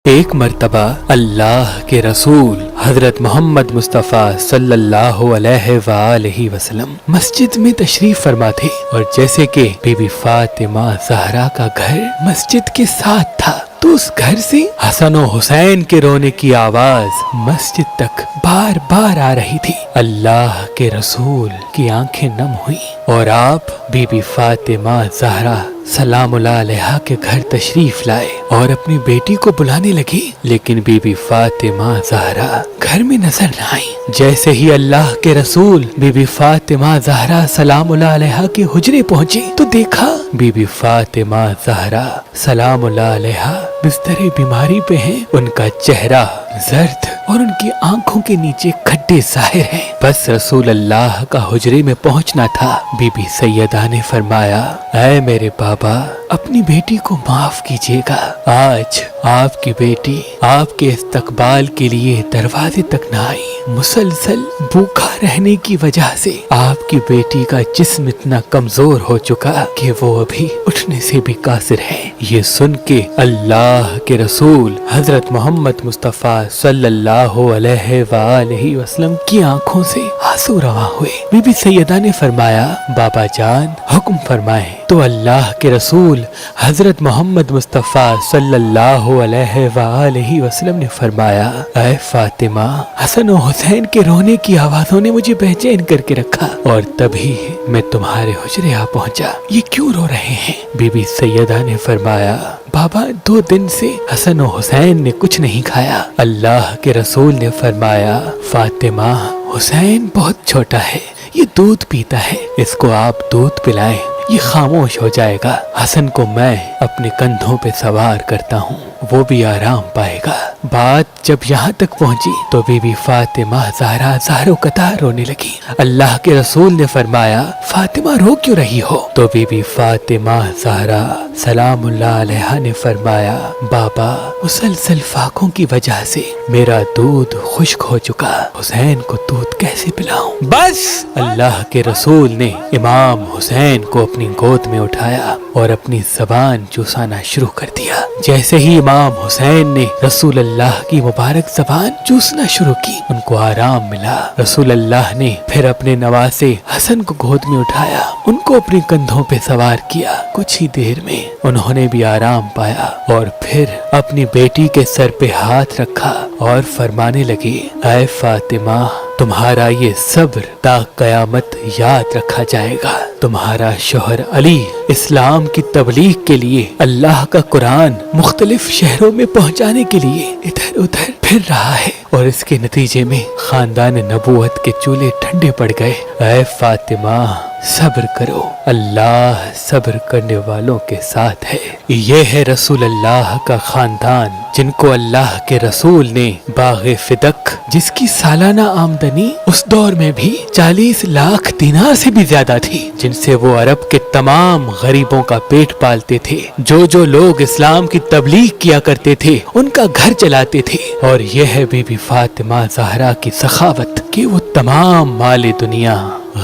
ایک مرتبہ اللہ کے رسول حضرت محمد مصطفیٰ صلی اللہ علیہ وآلہ وسلم مسجد میں تشریف فرما تھے، اور جیسے کہ بی بی فاطمہ زہرا کا گھر مسجد کے ساتھ تھا تو اس گھر سے حسن و حسین کے رونے کی آواز مسجد تک بار بار آ رہی تھی۔ اللہ کے رسول کی آنکھیں نم ہوئیں اور آپ بی بی فاطمہ زہرا سلام اللہ علیہا کے گھر تشریف لائے اور اپنی بیٹی کو بلانے لگی، لیکن بی بی فاطمہ زہرا گھر میں نظر نہ آئی۔ جیسے ہی اللہ کے رسول بی بی فاطمہ زہرا سلام اللہ علیہا کے حجرے پہنچے تو دیکھا بی بی فاطمہ زہرا سلام اللہ علیہا بستر بیماری پہ ہیں، ان کا چہرہ زرد اور ان کی آنکھوں کے نیچے کھڈے ظاہر ہیں۔ بس رسول اللہ کا حجرے میں پہنچنا تھا۔ بی بی سیدہ نے فرمایا، اے میرے بابا، اپنی بیٹی کو معاف کیجیے گا، آج آپ کی بیٹی آپ کے استقبال کے لیے دروازے تک نہ آئی۔ مسلسل بھوکا رہنے کی وجہ سے آپ کی بیٹی کا جسم اتنا کمزور ہو چکا کہ وہ ابھی اٹھنے سے بھی قاصر ہے۔ یہ سن کے اللہ کے رسول حضرت محمد مصطفیٰ صلی اللہ علیہ وآلہ وسلم کی آنکھوں سے آنسو رواں ہوئے۔ بی بی سیدہ نے فرمایا، بابا جان حکم فرمائیں۔ تو اللہ کے رسول حضرت محمد مصطفیٰ صلی اللہ علیہ وآلہ وسلم نے فرمایا، اے فاطمہ، حسن و حسین کے رونے کی آوازوں نے مجھے بے چین کر کے رکھا اور تبھی میں تمہارے حجرے آ پہنچا۔ یہ کیوں رو رہے ہیں؟ بی بی سیدہ نے فرمایا، بابا 2 دن سے حسن و حسین نے کچھ نہیں کھایا۔ اللہ کے رسول نے فرمایا، فاطمہ، حسین بہت چھوٹا ہے، یہ دودھ پیتا ہے، اس کو آپ دودھ پلائیں، یہ خاموش ہو جائے گا۔ حسن کو میں اپنے کندھوں پہ سوار کرتا ہوں، وہ بھی آرام پائے گا۔ بات جب یہاں تک پہنچی تو بی بی فاطمہ زہرا زارو قطار رونے لگی۔ اللہ کے رسول نے فرمایا، فاطمہ رو کیوں رہی ہو؟ تو بی بی فاطمہ زہرا سلام اللہ علیہا نے فرمایا، بابا، مسلسل فاقوں کی وجہ سے میرا دودھ خشک ہو چکا، حسین کو دودھ کیسے پلاؤں؟ بس اللہ کے رسول نے امام حسین کو اپنی گود میں اٹھایا اور اپنی زبان چوسانا شروع کر دیا۔ جیسے ہی امام حسین نے رسول اللہ کی مبارک زبان چوسنا شروع کی، ان کو آرام ملا۔ رسول اللہ نے پھر اپنے نواسے حسن کو گود میں اٹھایا، ان کو اپنے کندھوں پہ سوار کیا۔ کچھ ہی دیر میں انہوں نے بھی آرام پایا اور پھر اپنی بیٹی کے سر پہ ہاتھ رکھا اور فرمانے لگے، اے فاطمہ، تمہارا یہ صبر تا قیامت یاد رکھا جائے گا۔ تمہارا شوہر علی اسلام کی تبلیغ کے لیے اللہ کا قرآن مختلف شہروں میں پہنچانے کے لیے ادھر ادھر پھر رہا ہے، اور اس کے نتیجے میں خاندان نبوت کے چولہے ٹھنڈے پڑ گئے۔ اے فاطمہ، صبر کرو، اللہ صبر کرنے والوں کے ساتھ ہے۔ یہ ہے رسول اللہ کا خاندان، جن کو اللہ کے رسول نے باغ فدق، جس کی سالانہ آمدنی اس دور میں بھی 40 لاکھ دینار سے بھی زیادہ تھی، جن سے وہ عرب کے تمام غریبوں کا پیٹ پالتے تھے، جو لوگ اسلام کی تبلیغ کیا کرتے تھے ان کا گھر چلاتے تھے۔ اور یہ ہے بی بی فاطمہ زہرا کی سخاوت کہ وہ تمام مال دنیا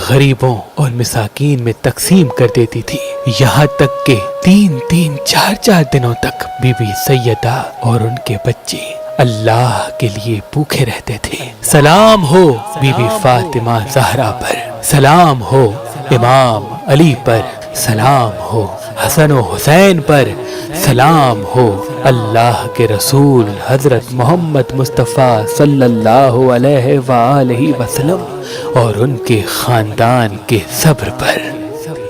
غریبوں اور مساکین میں تقسیم کر دیتی تھی، یہاں تک کہ 3-4 دنوں تک بی بی سیدہ اور ان کے بچے اللہ کے لیے بھوکے رہتے تھے۔ سلام ہو بی بی فاطمہ زہرا پر، سلام ہو امام علی پر، سلام ہو حسن و حسین پر، سلام ہو اللہ کے رسول حضرت محمد مصطفیٰ صلی اللہ علیہ وآلہ وسلم اور ان کے خاندان کے صبر پر۔